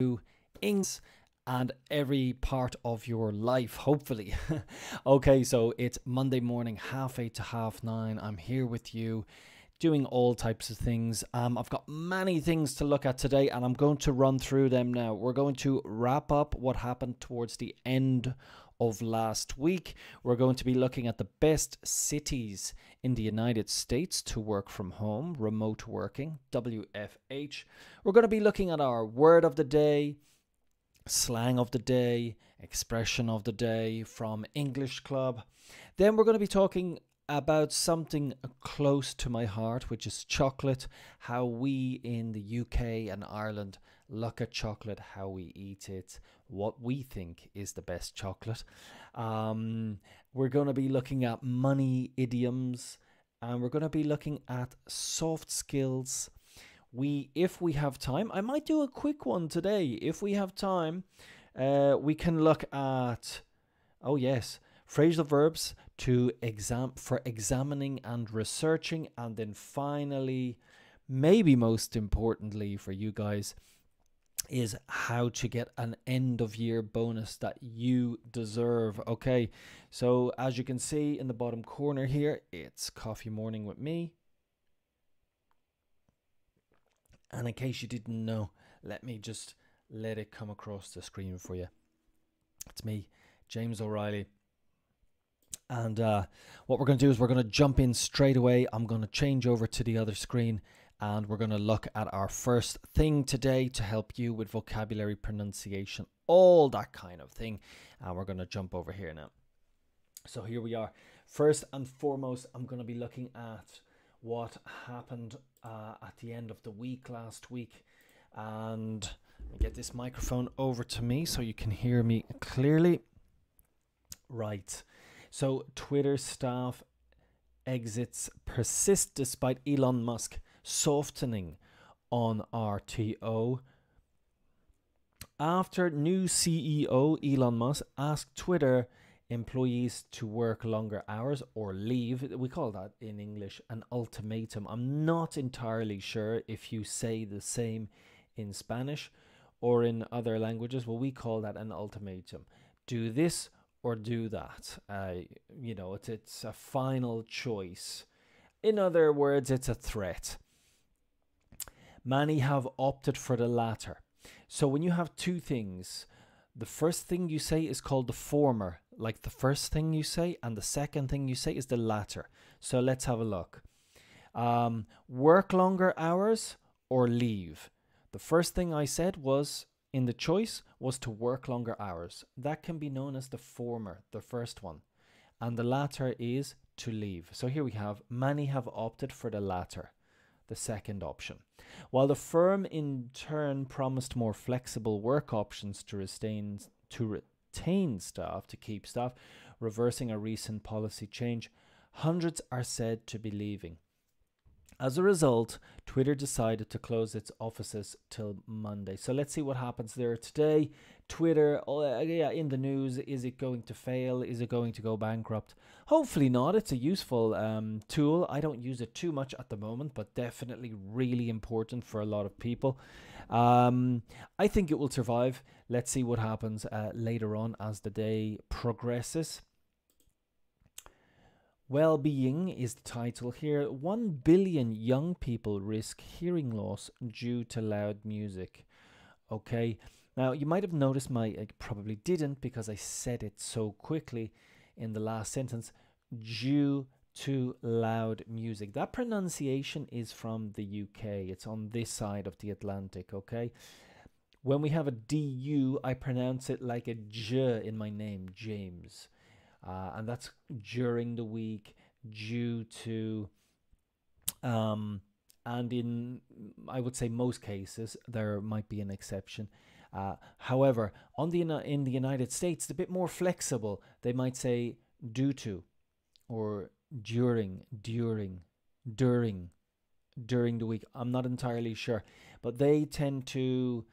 English and every part of your life, hopefully. Okay, so it's Monday morning, 8:30 to 9:30. I'm here with you doing all types of things. I've got many things to look at today, and I'm going to run through them now. We're going to wrap up what happened towards the end of last week. We're going to be looking at the best cities in the United States to work from home, remote working, WFH. We're going to be looking at our word of the day, slang of the day, expression of the day from English Club. Then we're going to be talking about something close to my heart, which is chocolate, how we in the UK and Ireland look at chocolate, how we eat it, what we think is the best chocolate. We're going to be looking at money idioms, and we're going to be looking at soft skills. If we have time, I might do a quick one today. If we have time, we can look at, oh yes, phrasal verbs for examining and researching. And then finally, maybe most importantly for you guys, is how to get an end of year bonus that you deserve. Okay, so as you can see in the bottom corner here, it's coffee morning with me. And in case you didn't know, let me just let it come across the screen for you. It's me, James O Reilly. And what we're going to do is we're going to jump in straight away. I'm going to change over to the other screen, and we're going to look at our first thing today to help you with vocabulary, pronunciation, all that kind of thing. And we're going to jump over here now. So here we are. First and foremost, I'm going to be looking at what happened at the end of the week last week. And let me get this microphone over to me so you can hear me clearly. Right. So Twitter staff exits persist despite Elon Musk softening on RTO. After new CEO Elon Musk asked Twitter employees to work longer hours or leave, we call that in English an ultimatum. I'm not entirely sure if you say the same in Spanish or in other languages. Well, we call that an ultimatum. Do this or do that. It's a final choice. In other words, it's a threat. Many have opted for the latter. So when you have two things, the first thing you say is called the former, like the first thing you say, and the second thing you say is the latter. So let's have a look. Work longer hours or leave. The first thing I said was, in the choice, was to work longer hours. That can be known as the former, the first one. And the latter is to leave. So here we have, many have opted for the latter, the second option. While the firm in turn promised more flexible work options to retain staff, to keep staff, reversing a recent policy change, hundreds are said to be leaving. As a result, Twitter decided to close its offices till Monday. So let's see what happens there today. Twitter, in the news. Is it going to fail? Is it going to go bankrupt? Hopefully not. It's a useful tool. I don't use it too much at the moment, but definitely really important for a lot of people. I think it will survive. Let's see what happens later on as the day progresses. Well-being is the title here. 1 billion young people risk hearing loss due to loud music. Okay, now you might have noticed I probably didn't because I said it so quickly in the last sentence, due to loud music. That pronunciation is from the UK. It's on this side of the Atlantic, okay? When we have a DU, I pronounce it like a J in my name, James. And that's during the week, due to, and in, I would say most cases, there might be an exception. However, in the United States, it's a bit more flexible. They might say due to, or during the week. I'm not entirely sure, but they tend to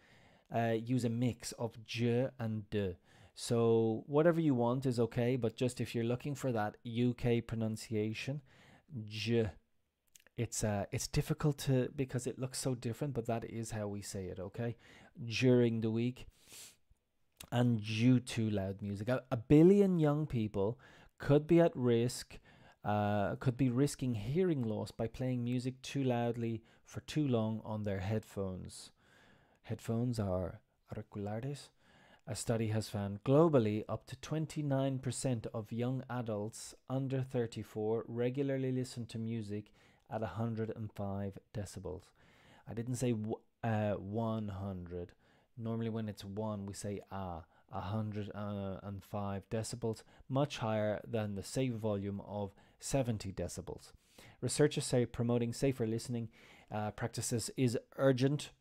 use a mix of j and de. So whatever you want is okay, but just if you're looking for that UK pronunciation, j. It's difficult because it looks so different, but that is how we say it, okay? during the week and due to loud music. A billion young people could be at risk, could be risking hearing loss by playing music too loudly for too long on their headphones. Headphones are auriculares. A study has found globally up to 29% of young adults under 34 regularly listen to music at 105 decibels. I didn't say 100. Normally, when it's one, we say 105 decibels, much higher than the safe volume of 70 decibels. Researchers say promoting safer listening practices is urgent.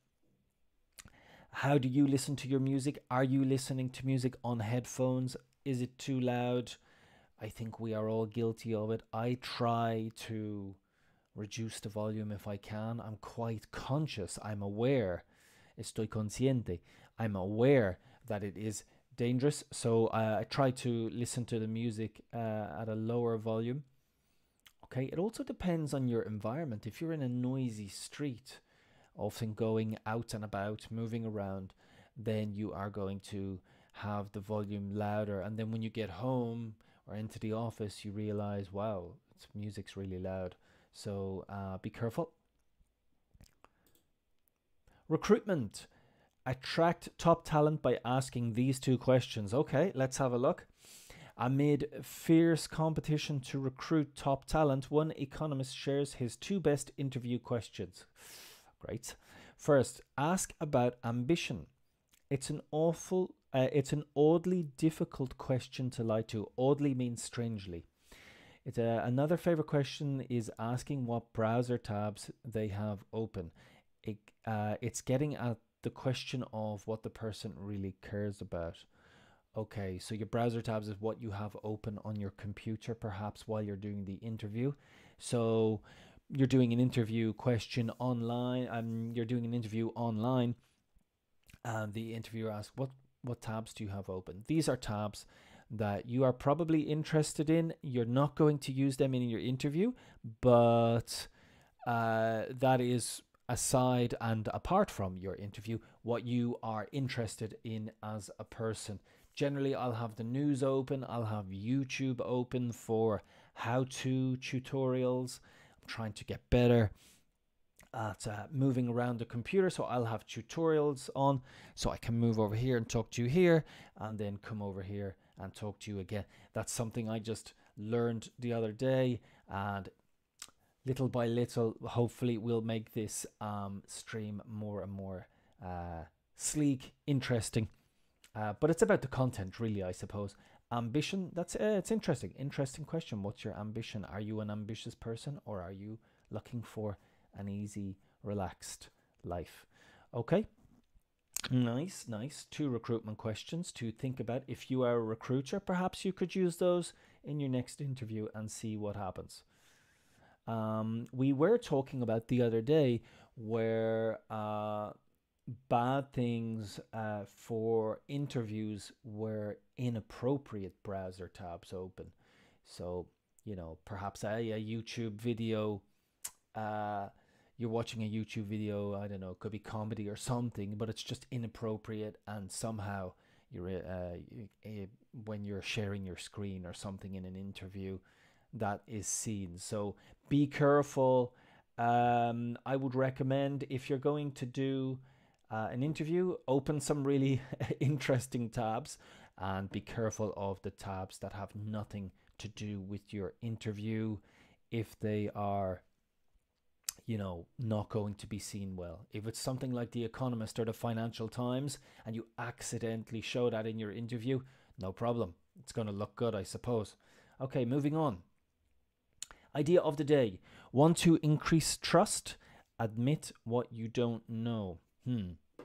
How do you listen to your music? Are you listening to music on headphones? Is it too loud? I think we are all guilty of it. I try to reduce the volume if I can. I'm quite conscious. I'm aware. Estoy consciente. I'm aware that it is dangerous. So I try to listen to the music at a lower volume. Okay, it also depends on your environment. If you're in a noisy street, often going out and about, moving around, then you are going to have the volume louder. And then when you get home or into the office, you realize, wow, music's really loud. So be careful. Recruitment. Attract top talent by asking these two questions. Okay, let's have a look. Amid fierce competition to recruit top talent, one economist shares his two best interview questions. Great. First, ask about ambition. It's an oddly difficult question to lie to. Oddly means strangely. It's another favorite question is asking what browser tabs they have open. It's getting at the question of what the person really cares about. Okay, so your browser tabs is what you have open on your computer, perhaps while you're doing the interview. So you're doing an interview question online, and you're doing an interview online, and the interviewer asks, what tabs do you have open? These are tabs that you are probably interested in. You're not going to use them in your interview, but that is aside and apart from your interview, what you are interested in as a person. Generally, I'll have the news open. I'll have YouTube open for how-to tutorials. I'm trying to get better at moving around the computer, so I'll have tutorials on, so I can move over here and talk to you here, and then come over here and talk to you again. That's something I just learned the other day, and little by little, hopefully we'll make this stream more and more sleek, interesting. But it's about the content, really, I suppose. Ambition, that's it's interesting. Interesting question. What's your ambition? Are you an ambitious person, or are you looking for an easy, relaxed life? Okay. Nice. Two recruitment questions to think about. If you are a recruiter, perhaps you could use those in your next interview and see what happens. We were talking about the other day where bad things for interviews were inappropriate browser tabs open. So, perhaps a YouTube video, you're watching a YouTube video, I don't know, it could be comedy or something, but it's just inappropriate, and somehow you're when you're sharing your screen or something in an interview, that is seen. So be careful. I would recommend, if you're going to do an interview, open some really interesting tabs, and be careful of the tabs that have nothing to do with your interview if they are not going to be seen well. If it's something like The Economist or the Financial Times and you accidentally show that in your interview, no problem. It's going to look good, I suppose. Okay, moving on. Idea of the day. Want to increase trust? Admit what you don't know.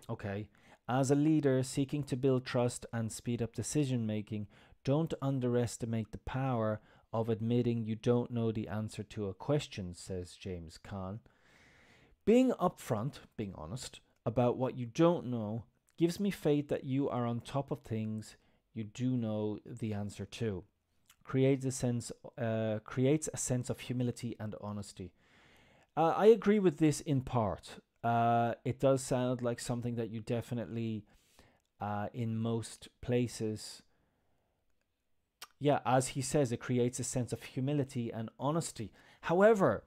Okay. As a leader seeking to build trust and speed up decision making, don't underestimate the power of admitting you don't know the answer to a question, says James Kahn. Being upfront, being honest about what you don't know, gives me faith that you are on top of things you do know the answer to. Creates a sense of humility and honesty. I agree with this in part. it does sound like something that you definitely, in most places, yeah, as he says, it creates a sense of humility and honesty. However,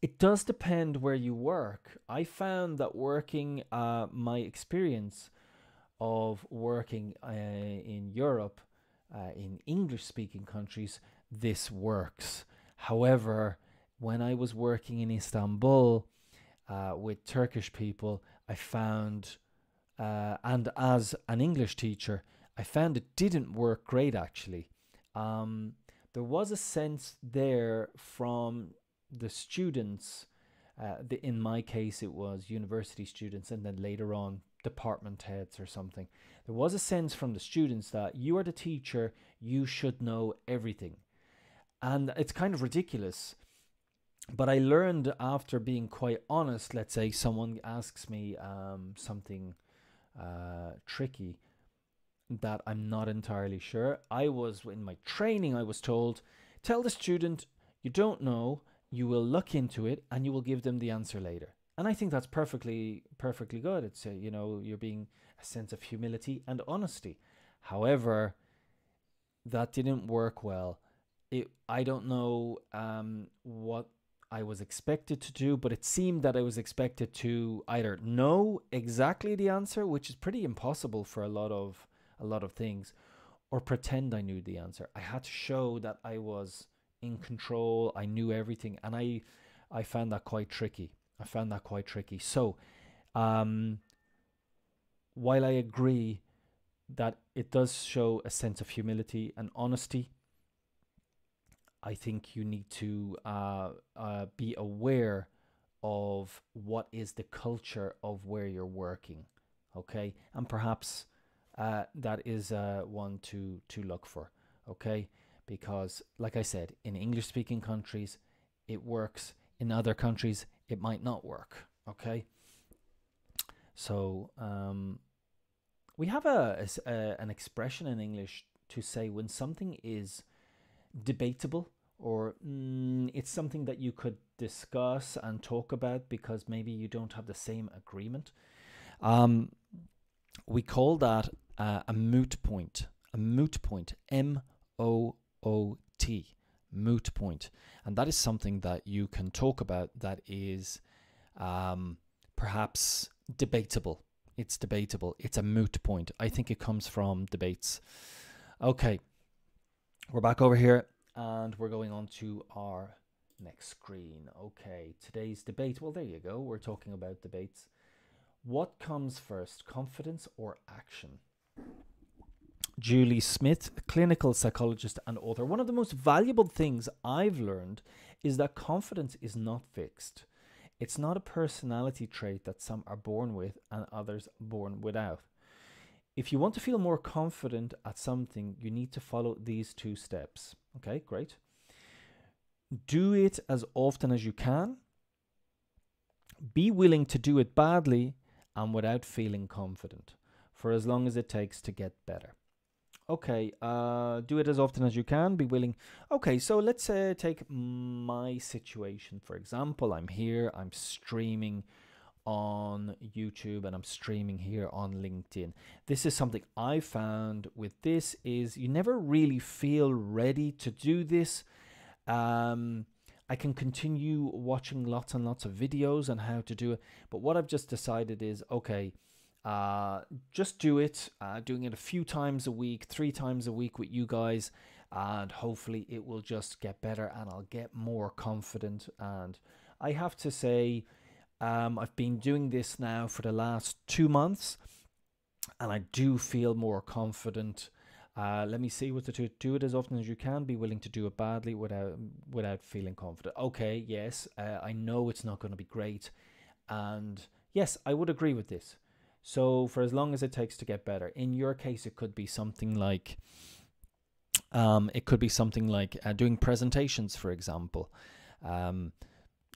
it does depend where you work. I found that my experience of working in Europe, in English speaking countries, this works. However, when I was working in Istanbul with Turkish people, I found, and as an English teacher, I found it didn't work great actually. There was a sense there from the students, in my case, it was university students, and then later on, department heads or something. There was a sense from the students that you are the teacher, you should know everything. And it's kind of ridiculous. But I learned after being quite honest, let's say someone asks me something tricky that I'm not entirely sure. In my training, I was told, tell the student you don't know, you will look into it, and you will give them the answer later. And I think that's perfectly good. It's you're being a sense of humility and honesty. However, that didn't work well. I don't know what I was expected to do, but it seemed that I was expected to either know exactly the answer, which is pretty impossible for a lot of things, or pretend I knew the answer. I had to show that I was in control, I knew everything, and I found that quite tricky. So, while I agree that it does show a sense of humility and honesty, I think you need to be aware of what is the culture of where you're working, okay? And perhaps that is one to look for, okay? Because, like I said, in English-speaking countries, it works. In other countries, it might not work, okay? So we have an expression in English to say when something is debatable, or it's something that you could discuss and talk about because maybe you don't have the same agreement. We call that a moot point. A moot point. MOOT. Moot point. And that is something that you can talk about that is perhaps debatable. It's debatable. It's a moot point. I think it comes from debates. Okay. We're back over here and we're going on to our next screen. Okay, today's debate. Well, there you go. We're talking about debates. What comes first, confidence or action? Julie Smith, clinical psychologist and author. One of the most valuable things I've learned is that confidence is not fixed. It's not a personality trait that some are born with and others born without. If you want to feel more confident at something, you need to follow these 2 steps. Okay, great. Do it as often as you can. Be willing to do it badly and without feeling confident for as long as it takes to get better. Okay, do it as often as you can. Be willing. Okay, so let's take my situation, for example. I'm here, I'm streaming on YouTube and I'm streaming here on LinkedIn. This is something I found with this is you never really feel ready to do this. I can continue watching lots and lots of videos on how to do it, but what I've just decided is, okay, just do it, doing it a few times a week, 3 times a week with you guys, and hopefully it will just get better and I'll get more confident. And I have to say, I've been doing this now for the last 2 months and I do feel more confident. Let me see what to do. Do it as often as you can. Be willing to do it badly without feeling confident. Okay, yes, I know it's not going to be great. And yes, I would agree with this. So for as long as it takes to get better. In your case, it could be something like doing presentations, for example.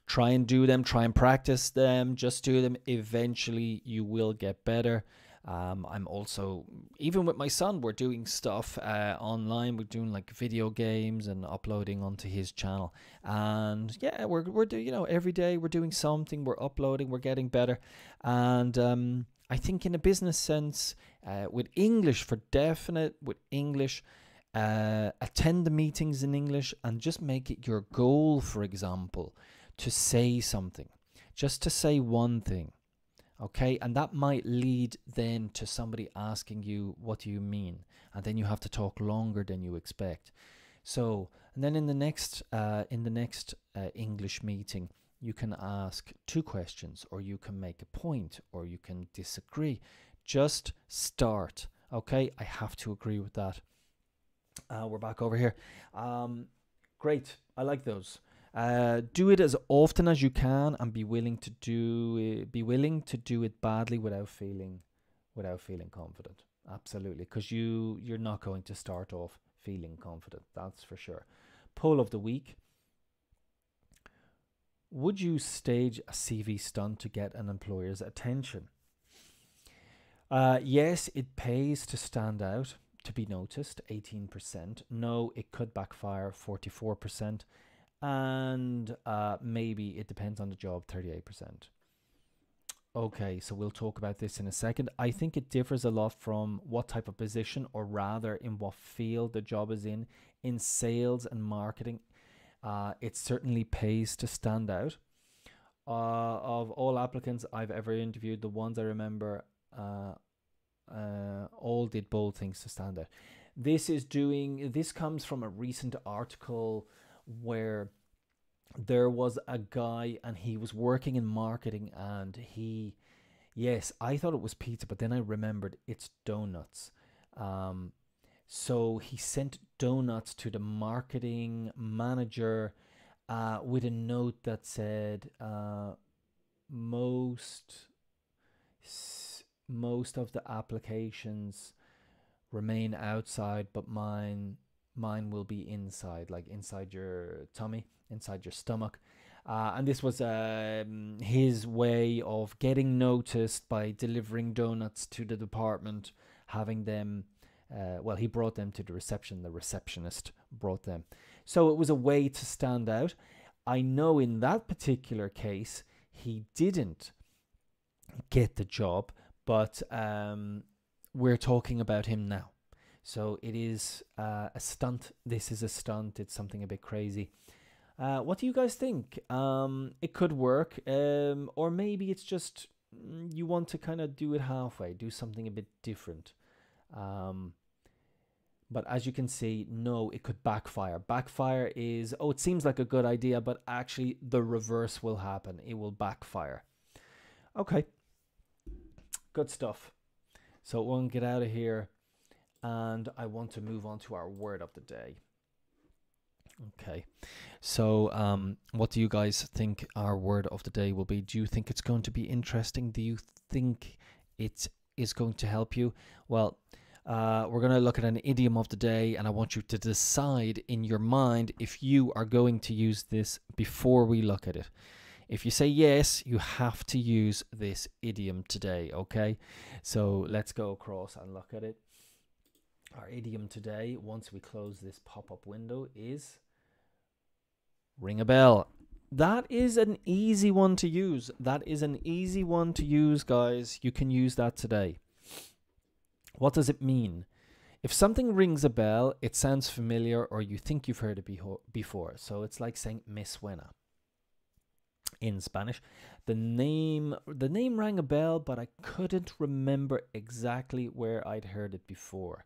Try and do them, try and practice them, just do them. Eventually you will get better. I'm also, even with my son, we're doing stuff online. We're doing like video games and uploading onto his channel. And yeah, we're doing, every day we're doing something. We're uploading. We're getting better. And I think in a business sense, with English for definite, with English, attend the meetings in English and just make it your goal, for example, to say something, just to say one thing. Okay, and that might lead then to somebody asking you, what do you mean? And then you have to talk longer than you expect. So, and then in the next English meeting, you can ask 2 questions, or you can make a point, or you can disagree. Just start. Okay, I have to agree with that. We're back over here. Great, I like those. Do it as often as you can, and be willing to do it badly without feeling confident. Absolutely, because you're not going to start off feeling confident, that's for sure. Poll of the week: would you stage a CV stunt to get an employer's attention? Yes, it pays to stand out, to be noticed, 18%. No, it could backfire, 44%. And maybe it depends on the job, 38%. Okay, so we'll talk about this in a second. I think it differs a lot from what type of position, or rather in what field the job is in. In sales and marketing, it certainly pays to stand out. Of all applicants I've ever interviewed, the ones I remember, all did bold things to stand out. This comes from a recent article where there was a guy and he was working in marketing, and yes, I thought it was pizza, but then I remembered it's donuts. So he sent donuts to the marketing manager with a note that said, most of the applications remain outside, but mine will be inside, like inside your tummy, inside your stomach. And this was his way of getting noticed by delivering donuts to the department, having them, he brought them to the reception. The receptionist brought them. So it was a way to stand out. I know in that particular case, he didn't get the job, but we're talking about him now. So it is a stunt. This is a stunt. It's something a bit crazy. What do you guys think? It could work, or maybe it's just you want to kind of do it halfway, do something a bit different. But as you can see, no, it could backfire. Backfire is, it seems like a good idea, but actually the reverse will happen. It will backfire. Okay, good stuff. So we'll get out of here, and I want to move on to our word of the day. Okay, so what do you guys think our word of the day will be? Do you think it's going to be interesting? Do you think it is going to help you? Well, we're going to look at an idiom of the day, and I want you to decide in your mind if you are going to use this before we look at it. If you say yes, you have to use this idiom today, okay? So let's go across and look at it. Our idiom today, once we close this pop-up window, is ring a bell. That is an easy one to use. That is an easy one to use, guys. You can use that today. What does it mean? If something rings a bell, it sounds familiar, or you think you've heard it before. So it's like saying me suena in Spanish. The name rang a bell, but I couldn't remember exactly where I'd heard it before.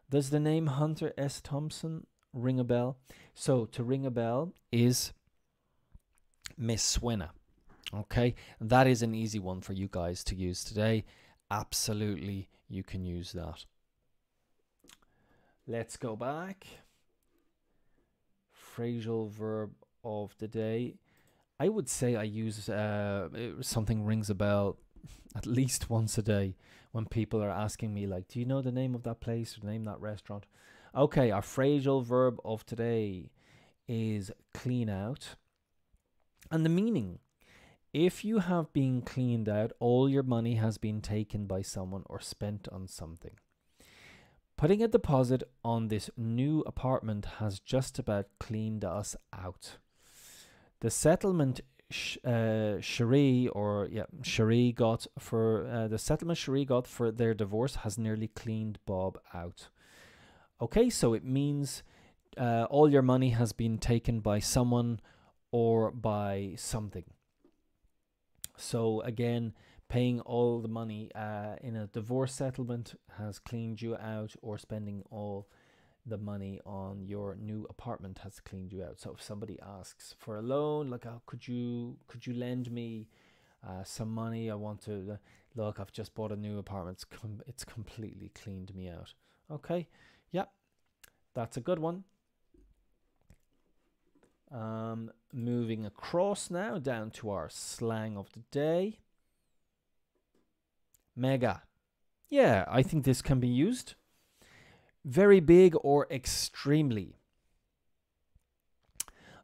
Does the name Hunter S. Thompson ring a bell? So to ring a bell is me suena. Okay, that is an easy one for you guys to use today. Absolutely, you can use that. Let's go back. Phrasal verb of the day. I would say I use something rings a bell at least once a day when people are asking me, like, do you know the name of that place or the name of that restaurant? Okay, our phrasal verb of today is clean out. And the meaning If you have been cleaned out, all your money has been taken by someone or spent on something. Putting a deposit on this new apartment has just about cleaned us out. The settlement Cherie got for their divorce has nearly cleaned Bob out. Okay, so it means all your money has been taken by someone or by something. So again, paying all the money in a divorce settlement has cleaned you out, or spending all the money on your new apartment has cleaned you out. So if somebody asks for a loan, like, oh, could you lend me some money? I want to look. I've just bought a new apartment. It's completely cleaned me out. Okay, yeah, that's a good one. Moving across now down to our slang of the day. Mega. Yeah, I think this can be used. Very big or extremely.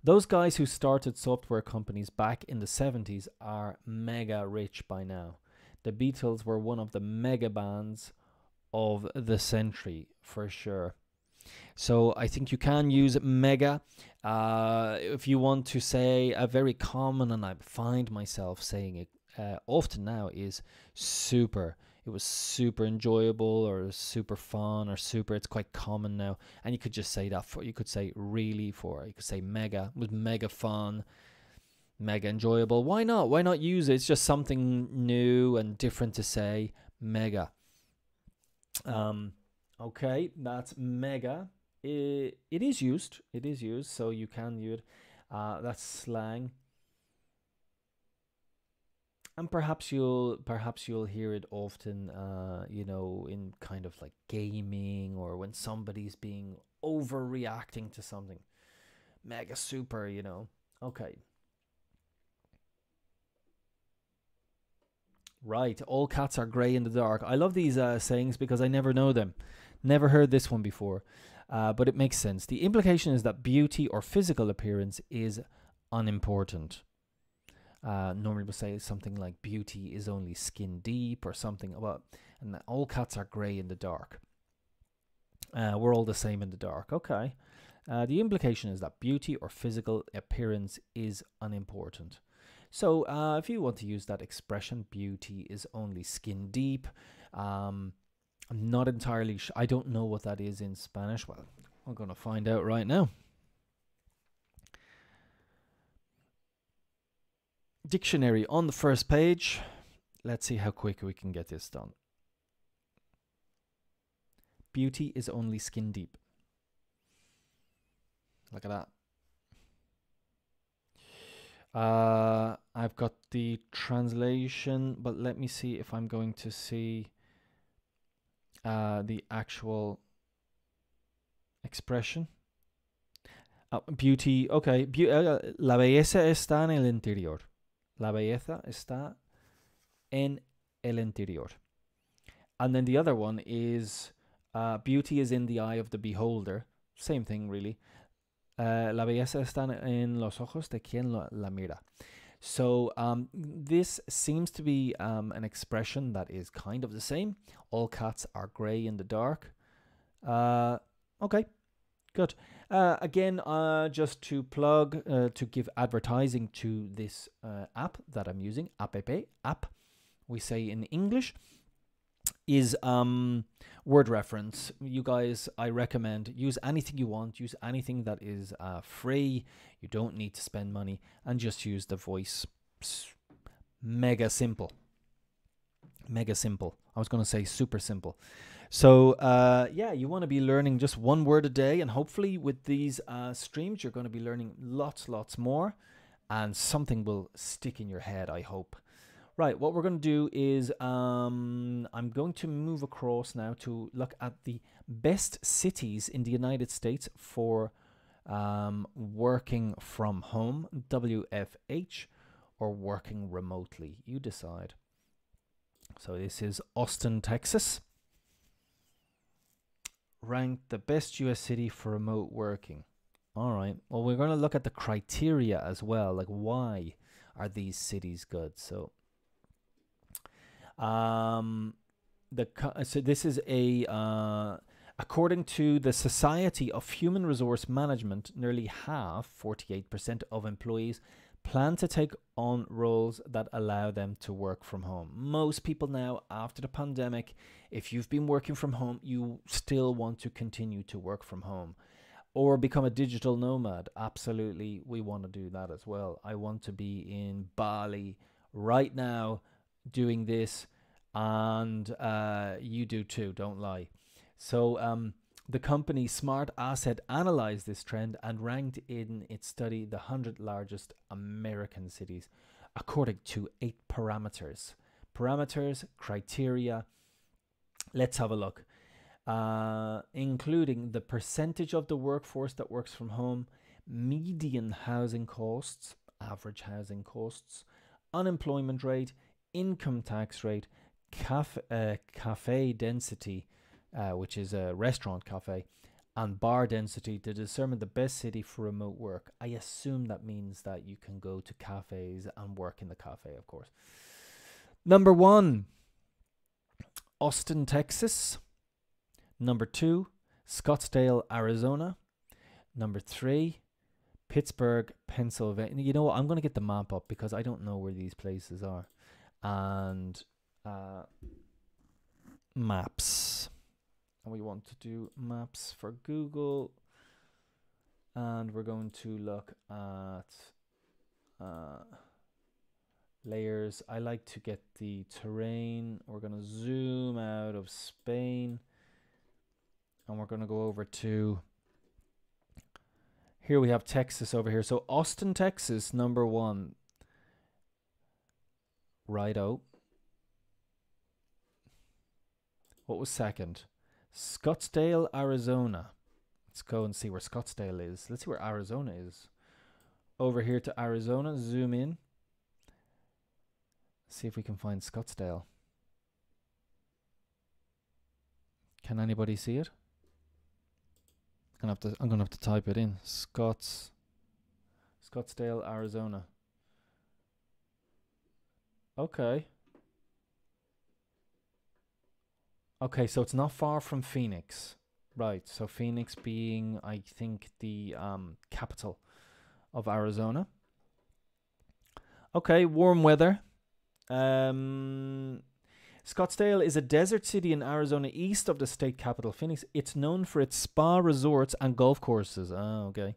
Those guys who started software companies back in the 70s are mega rich by now. The Beatles were one of the mega bands of the century for sure. So I think you can use mega. If you want to say a very common, and I find myself saying it often now, is super. It was super enjoyable, or super fun, or super. It's quite common now. And you could just say that for, you could say really for, you could say mega. It was mega fun, mega enjoyable. Why not? Why not use it? It's just something new and different to say. Mega. Okay, that's mega. It is used. It is used, so you can use it. That's slang. And perhaps you'll hear it often, you know, in kind of like gaming, or when somebody's being overreacting to something. Mega super, you know. Okay. Right. All cats are grey in the dark. I love these sayings because I never know them. Never heard this one before, but it makes sense. The implication is that beauty or physical appearance is unimportant. Normally we'll say something like beauty is only skin deep, or something about, and all cats are grey in the dark. We're all the same in the dark. Okay. The implication is that beauty or physical appearance is unimportant. So if you want to use that expression, beauty is only skin deep, I'm not entirely sure. I don't know what that is in Spanish. Well, we're going to find out right now. Dictionary on the first page. Let's see how quick we can get this done. Beauty is only skin deep. Look at that. I've got the translation, but let me see if I'm going to see the actual expression. Beauty, okay. La belleza está en el interior. La belleza está en el interior. And then the other one is beauty is in the eye of the beholder. Same thing, really. La belleza está en los ojos de quien la mira. So this seems to be an expression that is kind of the same. All cats are grey in the dark. Okay, good. Again, just to plug, to give advertising to this app that I'm using, app, we say in English, is word reference. You guys, I recommend, use anything you want. Use anything that is free. You don't need to spend money, and just use the voice. Mega simple. Mega simple. I was going to say super simple. So yeah, you want to be learning just one word a day, and hopefully with these streams you're going to be learning lots more, and something will stick in your head, I hope. Right, what we're going to do is I'm going to move across now to look at the best cities in the United States for working from home, WFH, or working remotely. You decide. So this is Austin, Texas. Ranked the best US city for remote working. All right. Well, we're going to look at the criteria as well. Like, why are these cities good? So, so this is a according to the Society of Human Resource Management, nearly half, 48% of employees plan to take on roles that allow them to work from home. Most people now, after the pandemic, if you've been working from home, you still want to continue to work from home or become a digital nomad. Absolutely, we want to do that as well. I want to be in Bali right now doing this, and you do too, don't lie. So the company Smart Asset analyzed this trend and ranked in its study the 100 largest American cities according to 8 parameters. Parameters, criteria. Let's have a look. Including the percentage of the workforce that works from home, median housing costs, average housing costs, unemployment rate, income tax rate, cafe density, which is a restaurant cafe, and bar density to determine the best city for remote work. I assume that means that you can go to cafes and work in the cafe, of course. Number 1, Austin, Texas. Number 2, Scottsdale, Arizona. Number 3, Pittsburgh, Pennsylvania. You know what? I'm going to get the map up because I don't know where these places are. And maps. And we want to do maps for Google. And we're going to look at layers. I like to get the terrain. We're going to zoom out of Spain. And we're going to go over to, here we have Texas over here. So Austin, Texas, number 1. Righto. What was second? Scottsdale, Arizona. Let's go and see where Scottsdale is. Let's see where Arizona is. Over here to Arizona, zoom in. See if we can find Scottsdale. Can anybody see it? I'm gonna have to type it in. Scottsdale, Arizona. Okay. Okay, so it's not far from Phoenix. Right, so Phoenix being, I think, the capital of Arizona. Okay, warm weather. Scottsdale is a desert city in Arizona east of the state capital, Phoenix. It's known for its spa resorts and golf courses. Oh, okay.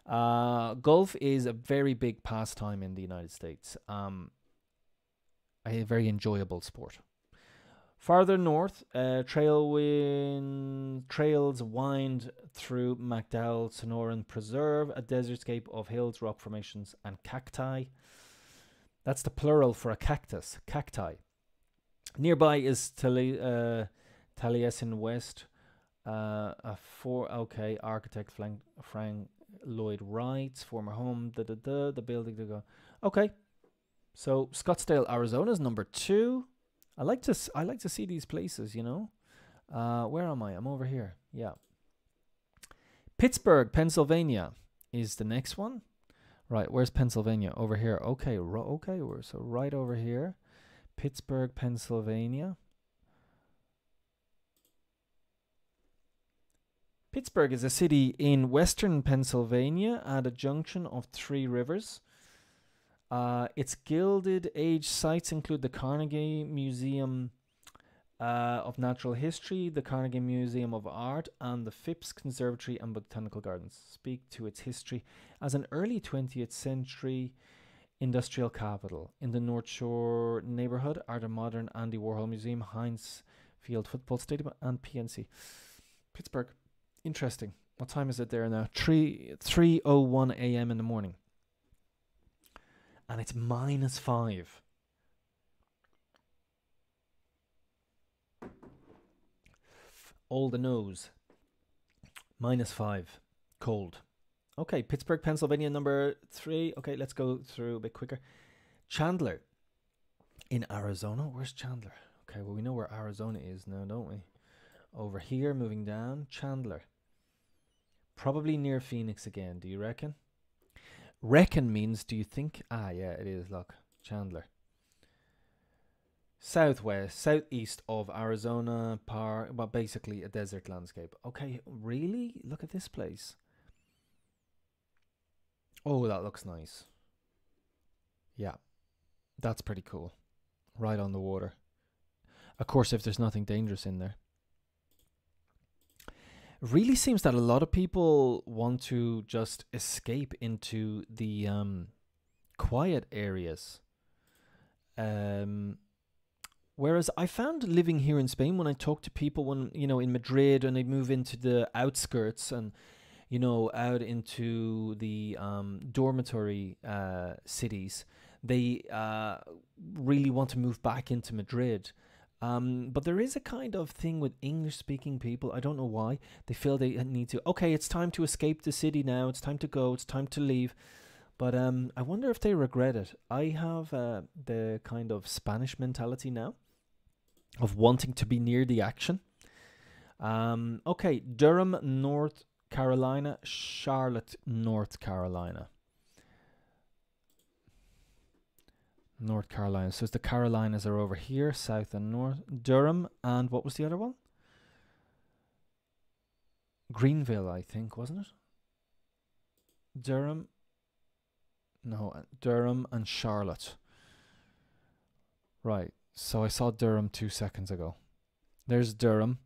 Golf is a very big pastime in the United States. A very enjoyable sport. Farther north, trails wind through McDowell Sonoran Preserve, a desertscape of hills, rock formations, and cacti. That's the plural for a cactus, cacti. Nearby is Taliesin West. Architect Frank Lloyd Wright's former home. The building. Okay, so Scottsdale, Arizona is number 2. I like to see these places, you know. Where am I? I'm over here. Yeah. Pittsburgh, Pennsylvania is the next one. Right, where's Pennsylvania? Over here. Okay, we're so right over here. Pittsburgh, Pennsylvania. Pittsburgh is a city in western Pennsylvania at a junction of 3 rivers. Its Gilded Age sites include the Carnegie Museum of Natural History, the Carnegie Museum of Art, and the Phipps Conservatory and Botanical Gardens. Speak to its history as an early 20th century industrial capital. In the North Shore neighborhood are the modern Andy Warhol Museum, Heinz Field Football Stadium, and PNC. Pittsburgh. Interesting. What time is it there now? 3:01 a.m. in the morning. And it's -5. All the nose. -5. Cold. Okay, Pittsburgh, Pennsylvania, number 3. Okay, let's go through a bit quicker. Chandler in Arizona. Where's Chandler? Okay, well, we know where Arizona is now, don't we? Over here, moving down. Chandler. Probably near Phoenix again, do you reckon? Reckon means, do you think? Ah, yeah, it is. Look, Chandler. Southwest, southeast of Arizona, well, basically a desert landscape. Okay, really? Look at this place. Oh, that looks nice. Yeah, that's pretty cool. Right on the water. Of course, if there's nothing dangerous in there. It really seems that a lot of people want to just escape into the quiet areas. Um, Whereas I found living here in Spain, when I talk to people when, in Madrid, and they move into the outskirts and, out into the dormitory cities, they really want to move back into Madrid. But there is a kind of thing with English speaking people. I don't know why. They feel they need to, okay, it's time to escape the city now. It's time to go. It's time to leave. But I wonder if they regret it. I have the kind of Spanish mentality now of wanting to be near the action. Okay, Durham, North Carolina, Charlotte, North Carolina. North Carolina. So the Carolinas are over here, south and north. Durham, and what was the other one? Greenville, I think, wasn't it? Durham. No, Durham and Charlotte. Right. So I saw Durham 2 seconds ago. There's Durham.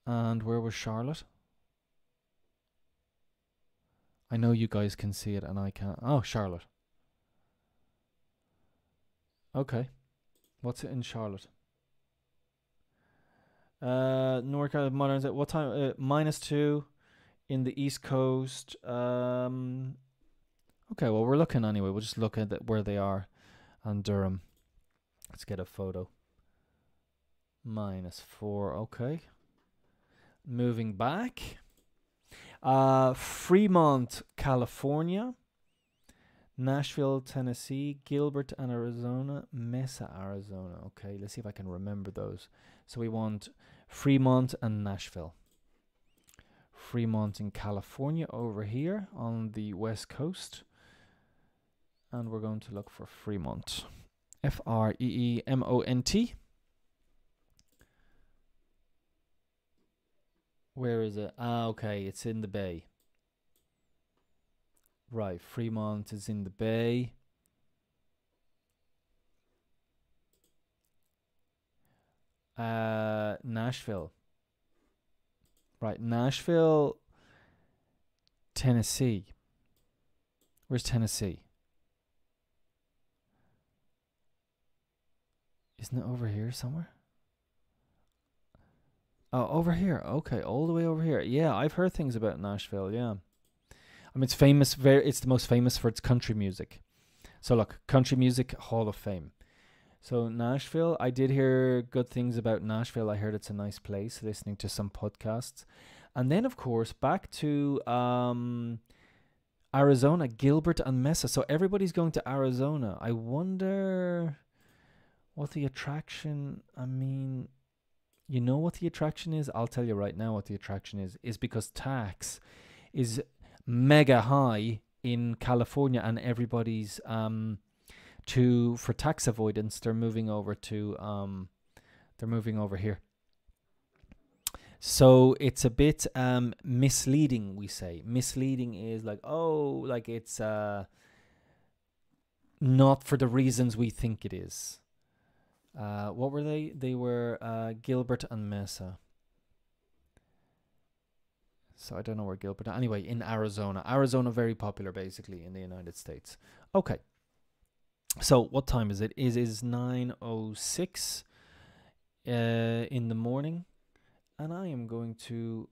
And where was Charlotte? I know you guys can see it and I can't. Oh, Charlotte. Okay. What's it in Charlotte? North Carolina, modern. What time? -2 in the East Coast. Okay, well, we're looking anyway. We'll just look at where they are. And Durham. Let's get a photo. -4. Okay. Moving back. Fremont, California. Nashville, Tennessee. Gilbert, Arizona. Mesa, Arizona. Okay, let's see if I can remember those. So we want Fremont and Nashville. Fremont in California over here on the west coast. And we're going to look for Fremont. Freemont. Where is it? Ah, okay, it's in the bay. Right, Fremont is in the bay. Nashville. Right, Nashville, Tennessee. Where's Tennessee? Isn't it over here somewhere? Oh, over here. Okay, all the way over here. Yeah, I've heard things about Nashville. Yeah, I mean, it's famous. It's the most famous for its country music. So look, Country Music Hall of Fame. So Nashville, I did hear good things about Nashville. I heard it's a nice place. Listening to some podcasts, and then of course back to Arizona, Gilbert and Mesa. So everybody's going to Arizona. I wonder what the attraction. I mean, you know what the attraction is? I'll tell you right now what the attraction is because tax is mega high in California, and everybody's for tax avoidance they're moving over here. So it's a bit misleading, we say. Misleading is like, oh, like it's not for the reasons we think it is. What were they? They were Gilbert and Mesa. So I don't know where Gilbert. Anyway, in Arizona. Arizona, very popular basically in the United States. Okay. So what time is it? It is 9:06 in the morning. And I am going to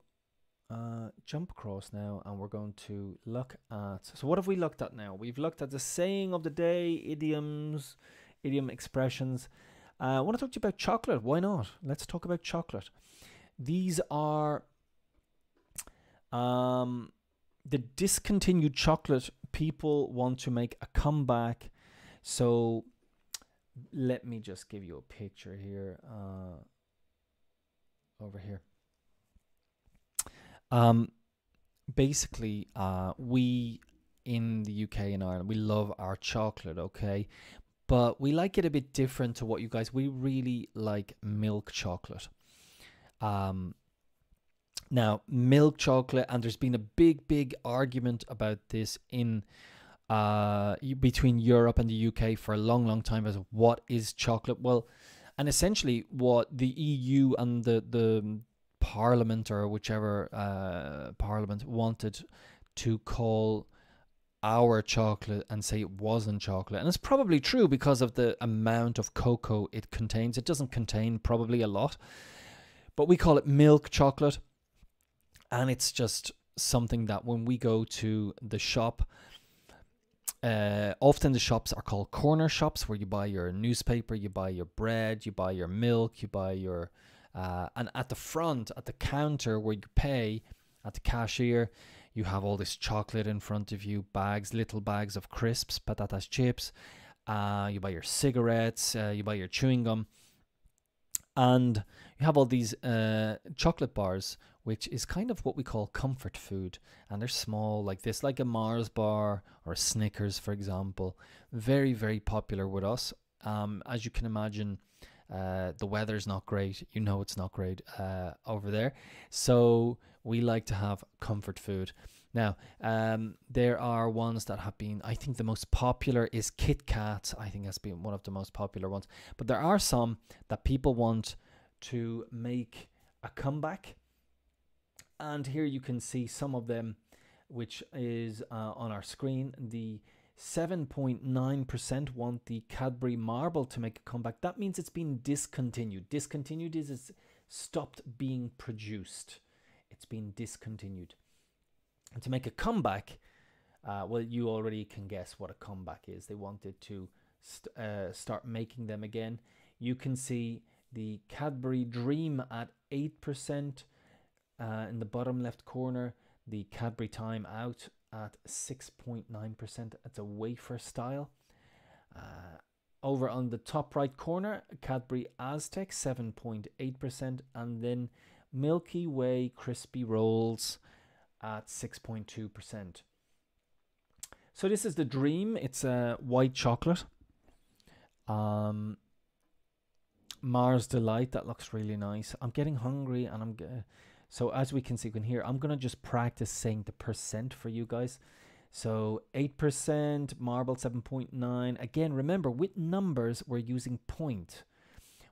jump across now, and we're going to look at... So what have we looked at now? We've looked at the saying of the day, idiom expressions. I want to talk to you about chocolate. Why not? Let's talk about chocolate. These are the discontinued chocolate. People want to make a comeback. So let me just give you a picture here. Over here. basically, we in the UK and Ireland, we love our chocolate, okay? But we like it a bit different to what you guys. We really like milk chocolate. Um, Now, milk chocolate, and there's been a big argument about this in between Europe and the UK for a long time as what is chocolate. Well, and essentially what the EU and the Parliament or whichever Parliament wanted to call our chocolate and say it wasn't chocolate. And it's probably true because of the amount of cocoa it contains. It doesn't contain probably a lot, but we call it milk chocolate. And it's just something that when we go to the shop, often the shops are called corner shops, where you buy your newspaper, you buy your bread, you buy your milk, you buy your and at the front, at the counter where you pay, at the cashier, you have all this chocolate in front of you, bags, little bags of crisps, patatas chips, you buy your cigarettes, you buy your chewing gum, and you have all these chocolate bars, which is kind of what we call comfort food. And they're small like this, like a Mars bar or a Snickers, for example. Very popular with us. As you can imagine, the weather's not great. You know it's not great over there. So we like to have comfort food. Now, there are ones that have been, I think the most popular is Kit Kat. I think that's been one of the most popular ones. But there are some that people want to make a comeback. And here you can see some of them, which is on our screen. The 7.9% want the Cadbury Marble to make a comeback. That means it's been discontinued. Discontinued is it's stopped being produced. It's been discontinued. And to make a comeback, well, you already can guess what a comeback is. They wanted to start making them again. You can see the Cadbury Dream at 8%. In the bottom left corner, the Cadbury Time Out at 6.9%. It's a wafer style. Over on the top right corner, Cadbury Aztec 7.8%, and then Milky Way Crispy Rolls at 6.2%. So this is the Dream. It's a white chocolate. Mars Delight, that looks really nice. I'm getting hungry, and so as we can see, you can hear, I'm going to just practice saying the percent for you guys. So 8%, Marble 7.9. Again, remember, with numbers, we're using point.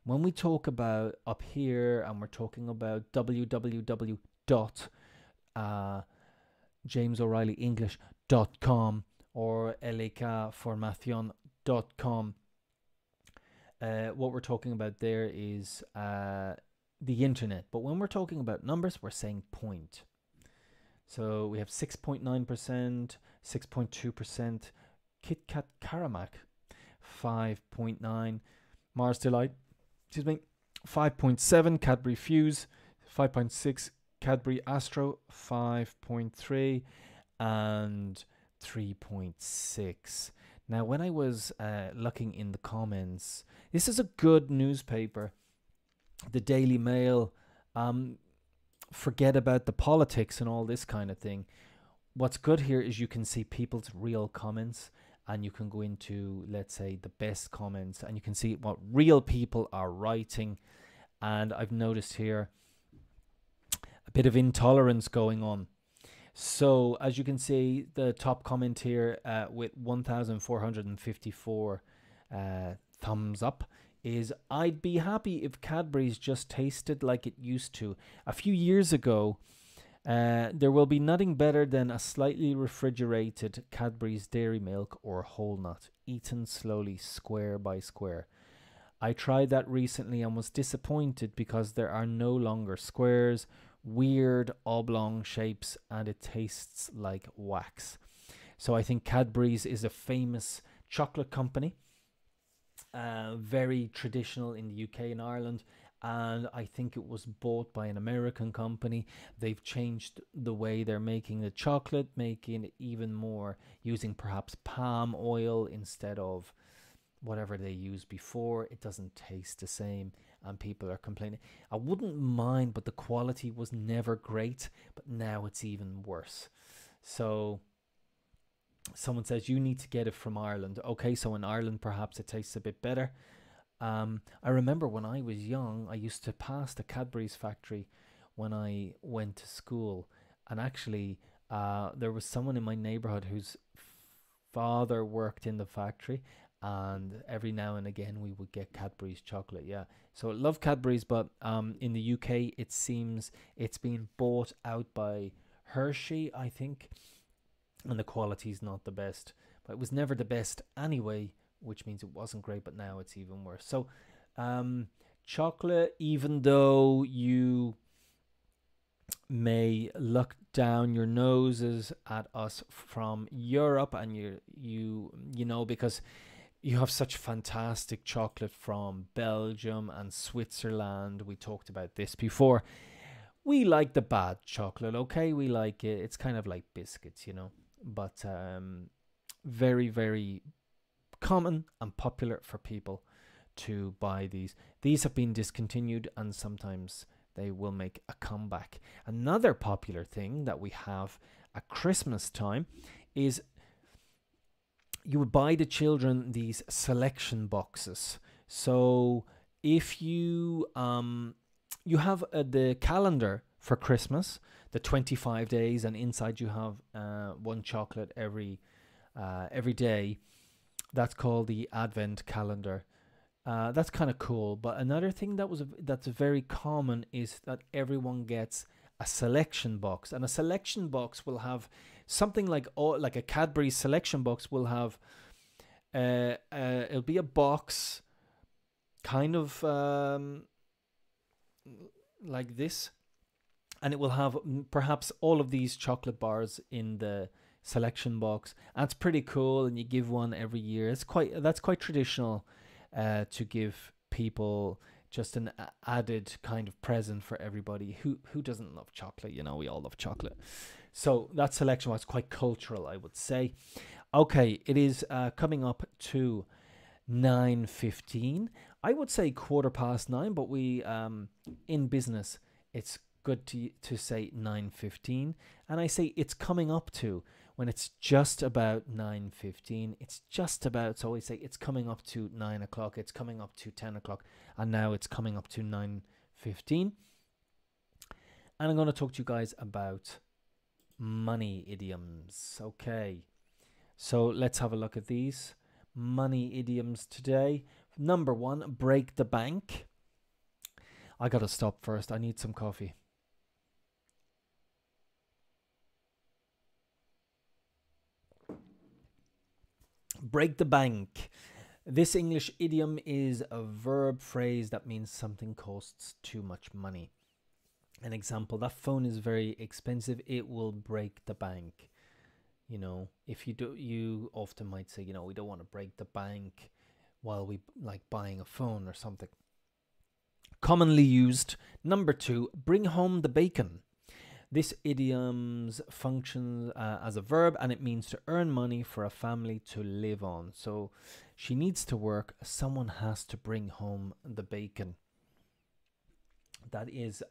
When we talk about up here, and we're talking about www.jamesoreillyenglish.com or lekformacion.com, what we're talking about there is the internet. But when we're talking about numbers, we're saying point. So we have 6.9%, 6.2%, Kit Kat Karamak 5.9, Mars Delight, 5.7, Cadbury Fuse 5.6, Cadbury Astro 5.3, and 3.6. Now, when I was looking in the comments, this is a good newspaper, the Daily Mail. Forget about the politics and all this kind of thing. What's good here is you can see people's real comments, and you can go into, let's say, the best comments, and you can see what real people are writing. And I've noticed here a bit of intolerance going on. So as you can see, the top comment here with 1,454 thumbs up is, I'd be happy if Cadbury's just tasted like it used to. A few years ago, there will be nothing better than a slightly refrigerated Cadbury's Dairy Milk or Whole Nut, eaten slowly, square by square. I tried that recently and was disappointed because there are no longer squares, weird oblong shapes, and it tastes like wax. So I think Cadbury's is a famous chocolate company. Very traditional in the UK and Ireland, and I think it was bought by an American company. They've changed the way they're making the chocolate, making it even more, using perhaps palm oil instead of whatever they used before. It doesn't taste the same, and people are complaining. I wouldn't mind, but the quality was never great, but now it's even worse. So someone says you need to get it from Ireland. Okay, so in Ireland perhaps it tastes a bit better. I remember when I was young, I used to pass the Cadbury's factory when I went to school, and actually, there was someone in my neighborhood whose father worked in the factory, and every now and again we would get Cadbury's chocolate. Yeah, so I love Cadbury's, but in the UK, it seems it's been bought out by Hershey, I think, and the quality's not the best. But it was never the best anyway, which means it wasn't great, but now it's even worse. So, chocolate, even though you may look down your noses at us from Europe, and you know, because you have such fantastic chocolate from Belgium and Switzerland. We talked about this before. We like the bad chocolate, okay? We like it. It's kind of like biscuits, you know, but very, very common and popular for people to buy these. These have been discontinued, and sometimes they will make a comeback. Another popular thing that we have at Christmas time is you would buy the children these selection boxes. So if you you have the calendar for Christmas, the 25 days, and inside you have one chocolate every day. That's called the Advent calendar. That's kind of cool. But another thing that's very common is that everyone gets a selection box, and a selection box will have something like a Cadbury selection box will have. It'll be a box, kind of like this, and it will have perhaps all of these chocolate bars in the selection box. And it's pretty cool, and you give one every year. That's quite traditional to give people just an added kind of present for everybody who doesn't love chocolate. You know, we all love chocolate. So that selection was quite cultural, I would say. Okay, it is coming up to 9:15. I would say 9:15, but we in business it's good to say 9:15, and I say it's coming up to when it's just about 9:15. It's just about, so I say it's coming up to 9 o'clock, it's coming up to 10 o'clock, and now it's coming up to 9:15. And I'm going to talk to you guys about money idioms. Okay, so let's have a look at these money idioms today. Number 1, break the bank. I gotta stop first. I need some coffee. Break the bank. This English idiom is a verb phrase that means something costs too much money. An example: that phone is very expensive, it will break the bank. You know, if you do, you often might say, you know, we don't want to break the bank while we like buying a phone or something. Commonly used. Number 2, bring home the bacon. This idiom functions as a verb, and it means to earn money for a family to live on. So she needs to work, someone has to bring home the bacon. That is,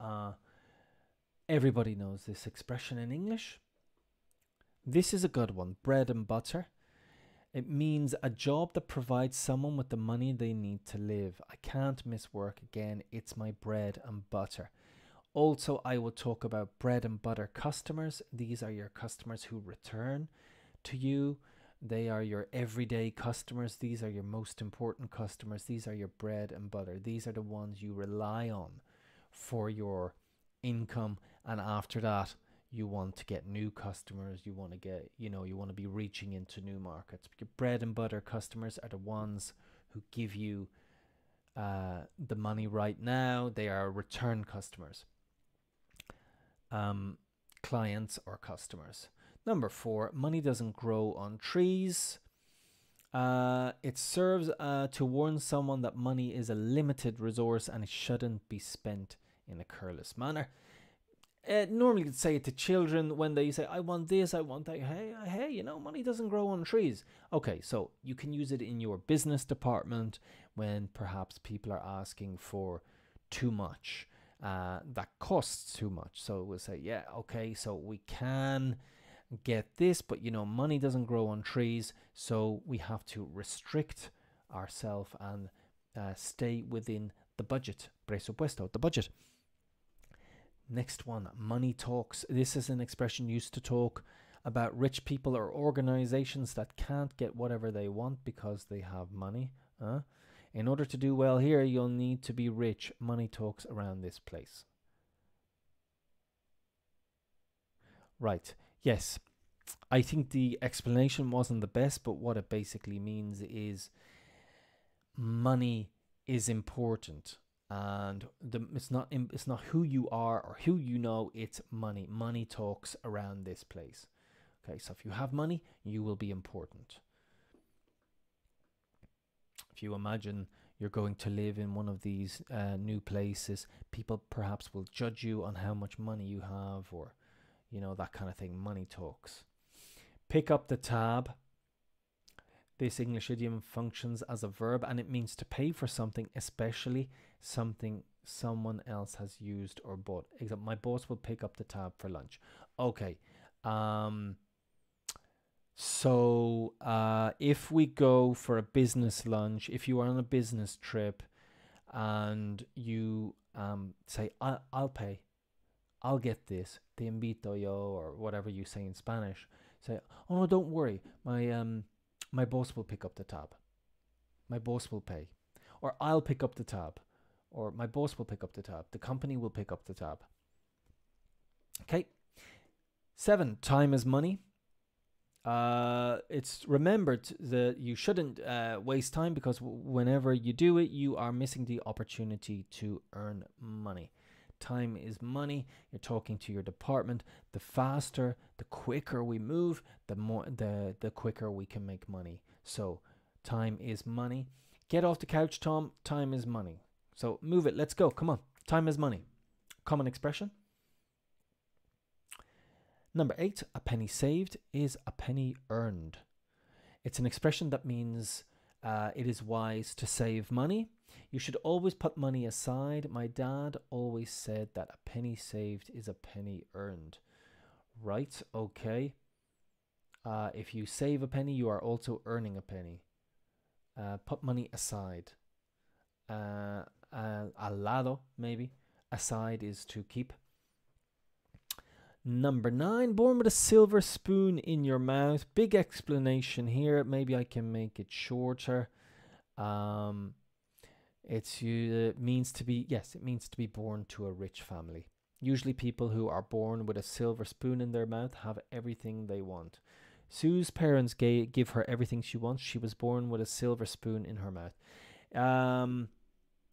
everybody knows this expression in English. This is a good one, bread and butter. It means a job that provides someone with the money they need to live. I can't miss work again. It's my bread and butter. Also, I will talk about bread and butter customers. These are your customers who return to you. They are your everyday customers. These are your most important customers. These are your bread and butter. These are the ones you rely on for your income. And after that, you want to get new customers. You want to get, you want to be reaching into new markets. Your bread and butter customers are the ones who give you the money right now. They are return customers, clients or customers. Number 4, money doesn't grow on trees. It serves to warn someone that money is a limited resource and it shouldn't be spent in a careless manner. Normally you'd say it to children when they say, I want this, I want that. Hey, money doesn't grow on trees. Okay, so you can use it in your business department when perhaps people are asking for too much, that costs too much. So we'll say, yeah, okay, so we can get this, but you know, money doesn't grow on trees, so we have to restrict ourselves and stay within the budget, presupuesto, the budget. Next one, money talks. This is an expression used to talk about rich people or organizations that can't get whatever they want because they have money. In order to do well here, you'll need to be rich. Money talks around this place. Right. Yes. I think the explanation wasn't the best, but what it basically means is money is important, and it's not who you are or who you know, it's money. Money talks around this place. Okay, so if you have money, you will be important. If you imagine you're going to live in one of these new places, people perhaps will judge you on how much money you have, or you know, that kind of thing. Money talks. Pick up the tab. This English idiom functions as a verb, and it means to pay for something, especially something someone else has used or bought. Example, my boss will pick up the tab for lunch. Okay. So if we go for a business lunch, if you are on a business trip and you say, I'll pay, I'll get this, te invito yo, or whatever you say in Spanish, say, oh no, don't worry, my boss will pick up the tab. My boss will pay. Or I'll pick up the tab. Or my boss will pick up the tab. The company will pick up the tab. Okay. 7, time is money. It's remembered that you shouldn't waste time, because whenever you do it, you are missing the opportunity to earn money. Time is money. You're talking to your department. The faster, the quicker we move, the quicker we can make money. So time is money. Get off the couch, Tom. Time is money. So move it. Let's go. Come on. Time is money. Common expression. Number 8, a penny saved is a penny earned. It's an expression that means it is wise to save money. You should always put money aside. My dad always said that a penny saved is a penny earned. Right, okay. If you save a penny, you are also earning a penny. Put money aside. Al lado, maybe. Aside is to keep. Number 9, born with a silver spoon in your mouth. Big explanation here. Maybe I can make it shorter. It means to be born to a rich family. Usually people who are born with a silver spoon in their mouth have everything they want. Sue's parents give her everything she wants. She was born with a silver spoon in her mouth.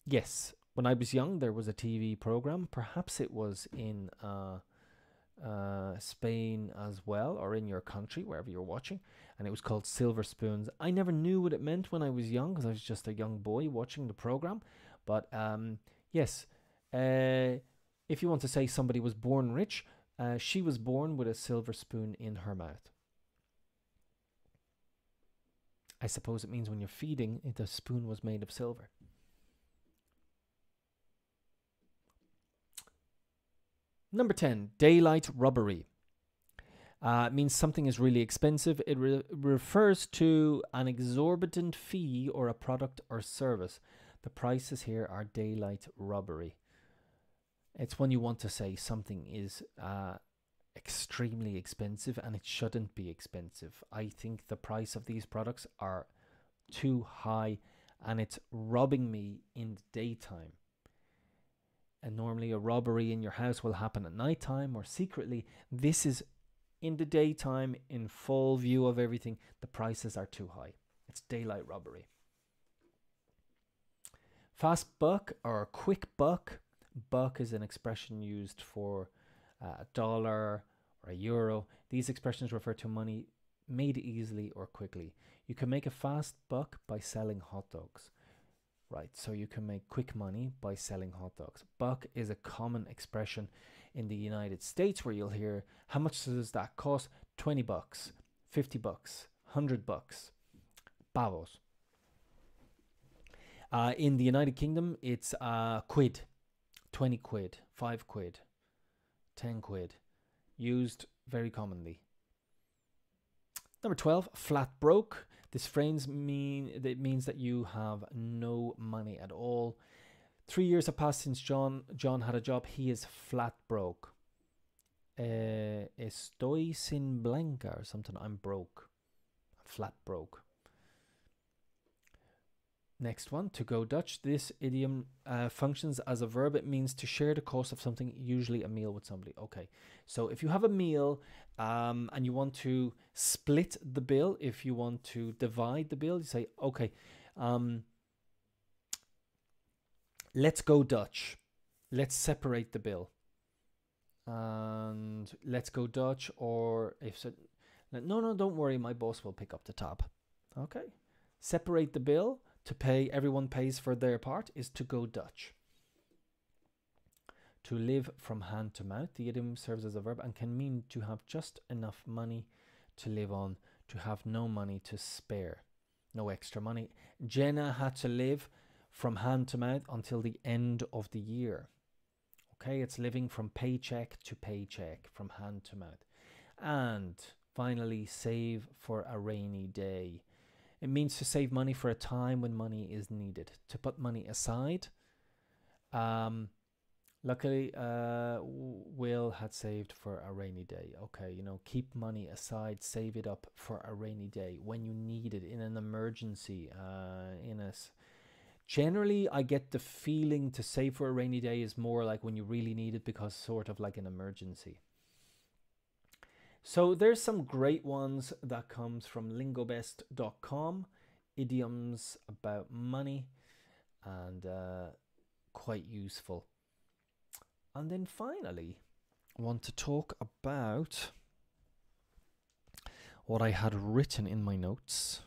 Yes, when I was young, there was a TV program. Perhaps it was in Spain as well, or in your country, wherever you're watching, and it was called Silver Spoons. I never knew what it meant when I was young, because I was just a young boy watching the program. But yes, if you want to say somebody was born rich, she was born with a silver spoon in her mouth. I suppose it means when you're feeding, the spoon was made of silver. Number 10, daylight robbery. It means something is really expensive. It refers to an exorbitant fee or a product or service. The prices here are daylight robbery. It's when you want to say something is extremely expensive, and it shouldn't be expensive. I think the price of these products are too high, and it's robbing me in the daytime. And normally a robbery in your house will happen at nighttime or secretly. This is in the daytime, in full view of everything. The prices are too high. It's daylight robbery. Fast buck or quick buck. Buck is an expression used for a dollar or a euro. These expressions refer to money made easily or quickly. You can make a fast buck by selling hot dogs. Right, so you can make quick money by selling hot dogs. Buck is a common expression in the United States, where you'll hear, how much does that cost? 20 bucks, 50 bucks, 100 bucks. Pavos. In the United Kingdom, it's quid. 20 quid, 5 quid, 10 quid. Used very commonly. Number 12, flat broke. This phrase means that you have no money at all. 3 years have passed since John had a job. He is flat broke. Estoy sin blanca or something. I'm broke. Flat broke. Next one, to go Dutch. This idiom functions as a verb. It means to share the cost of something, usually a meal with somebody. Okay, so if you have a meal and you want to split the bill, if you want to divide the bill, you say, okay, let's go Dutch. Let's separate the bill. And let's go Dutch, or if so, no, don't worry, my boss will pick up the tab. Okay, separate the bill. To pay, everyone pays for their part, is to go Dutch. To live from hand to mouth. The idiom serves as a verb and can mean to have just enough money to live on, to have no money to spare, no extra money. Jenna had to live from hand to mouth until the end of the year. Okay, it's living from paycheck to paycheck, from hand to mouth. And finally, save for a rainy day. It means to save money for a time when money is needed, to put money aside. Luckily, Will had saved for a rainy day. Okay, you know, keep money aside, save it up for a rainy day when you need it, in an emergency. Generally, I get the feeling to save for a rainy day is more like when you really need it, because sort of like an emergency. So there's some great ones that comes from lingobest.com, idioms about money, and quite useful. And then finally, I want to talk about what I had written in my notes.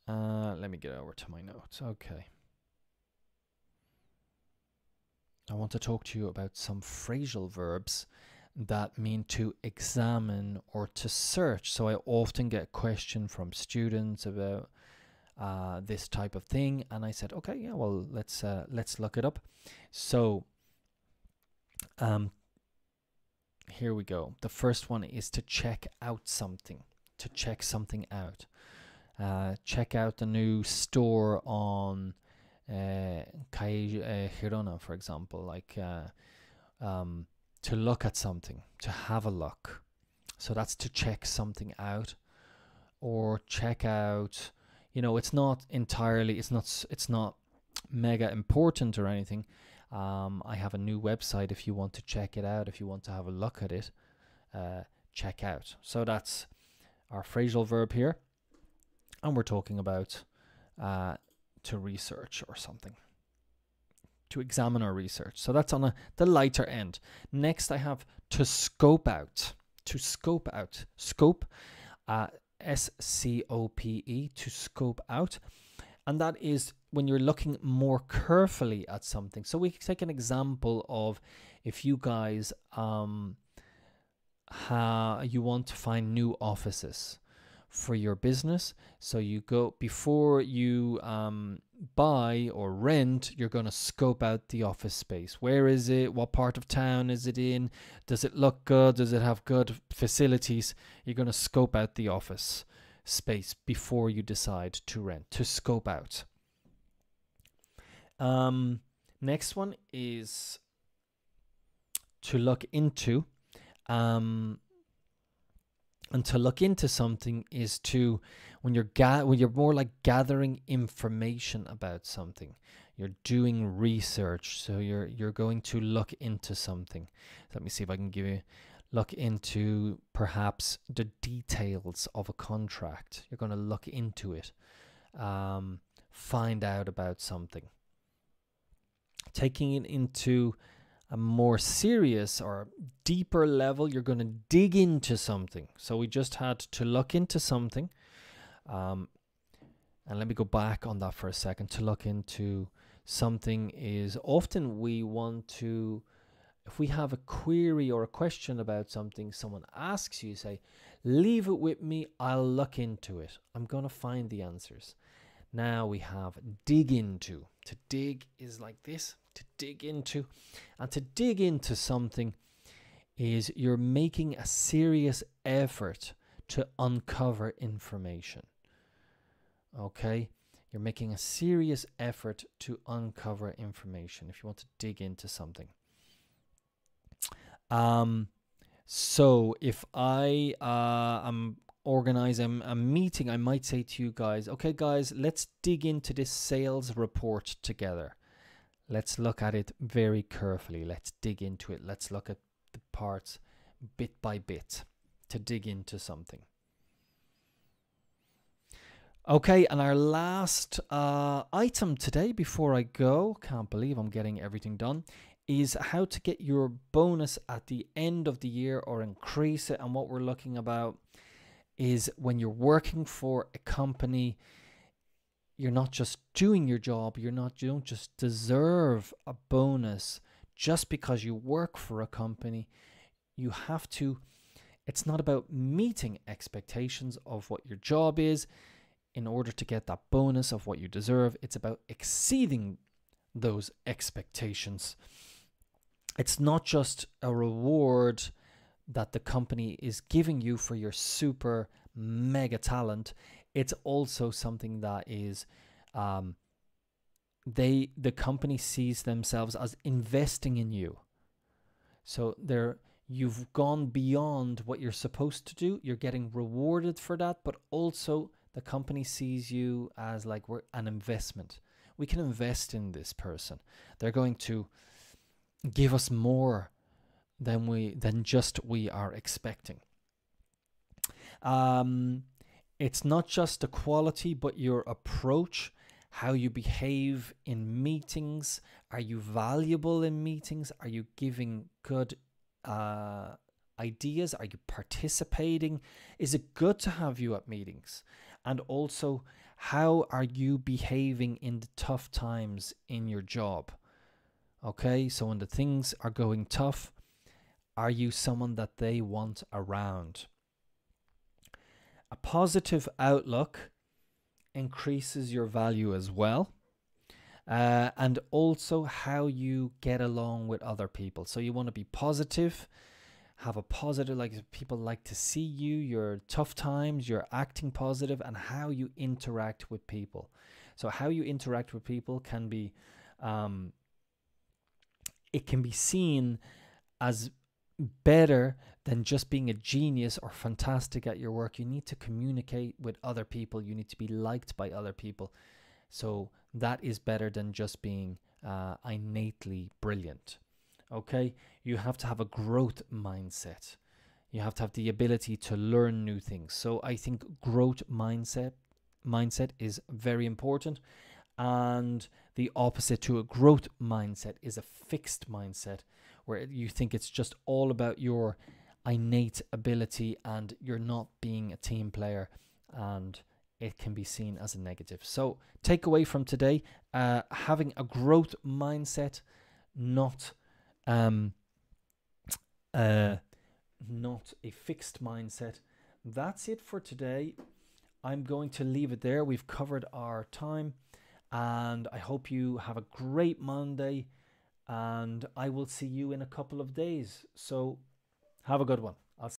Let me get over to my notes. Okay. I want to talk to you about some phrasal verbs that mean to examine or to search. So I often get a question from students about this type of thing, and I said, okay, yeah, well, let's look it up. So here we go. The first one is to check out something. To check something out. Check out the new store on Calle Girona, for example, like to look at something, to have a look. So that's to check something out, or check out, you know, it's not entirely, it's not mega important or anything. I have a new website if you want to check it out, if you want to have a look at it, check out. So that's our phrasal verb here. And we're talking about to research or something, to examine or research. So that's on the lighter end. Next, I have to scope out. To scope out. Scope, S-C-O-P-E, to scope out. And that is when you're looking more carefully at something. So we can take an example of if you guys you want to find new offices for your business. So you go, before you buy or rent, you're going to scope out the office space. Where is it? What part of town is it in? Does it look good? Does it have good facilities? You're going to scope out the office space before you decide to rent, to scope out. Next one is to look into. And to look into something is to, when you're more like gathering information about something, you're doing research. So you're going to look into something. Let me see if I can give you, look into perhaps the details of a contract. You're going to look into it, find out about something. Taking it into a more serious or deeper level, you're going to dig into something. So we just had to look into something. And let me go back on that for a second. To look into something is often we want to, if we have a query or a question about something, someone asks you, say, leave it with me, I'll look into it. I'm going to find the answers. Now we have dig into. To dig is like this, to dig into. And to dig into something is you're making a serious effort to uncover information. Okay? You're making a serious effort to uncover information if you want to dig into something. So if I am organizing a meeting, I might say to you guys, okay guys, let's dig into this sales report together. Let's look at it very carefully. Let's dig into it. Let's look at the parts bit by bit to dig into something. Okay, and our last item today before I go, can't believe I'm getting everything done, is how to get your bonus at the end of the year or increase it. And what we're looking about is when you're working for a company, you're not just doing your job, you don't just deserve a bonus just because you work for a company. You have to, it's not about meeting expectations of what your job is in order to get that bonus of what you deserve. It's about exceeding those expectations. It's not just a reward that the company is giving you for your super mega talent. It's also something that is the company sees themselves as investing in you. So you've gone beyond what you're supposed to do. You're getting rewarded for that, but also the company sees you as like we're an investment. We can invest in this person. They're going to give us more than just we are expecting. It's not just the quality, but your approach, how you behave in meetings. Are you valuable in meetings? Are you giving good ideas? Are you participating? Is it good to have you at meetings? And also, how are you behaving in the tough times in your job? Okay, so when the things are going tough, are you someone that they want around? A positive outlook increases your value as well. And also how you get along with other people. So you want to be positive, have a positive, like people like to see you, your tough times, you're acting positive, and how you interact with people. So how you interact with people can be, it can be seen as better than just being a genius or fantastic at your work. You need to communicate with other people. You need to be liked by other people. So that is better than just being innately brilliant. Okay, you have to have a growth mindset. You have to have the ability to learn new things. So I think growth mindset is very important. And the opposite to a growth mindset is a fixed mindset, where you think it's just all about your innate ability and you're not being a team player, and it can be seen as a negative. So take away from today, having a growth mindset, not a fixed mindset. That's it for today. I'm going to leave it there. We've covered our time, and I hope you have a great Monday, and I will see you in a couple of days. So have a good one.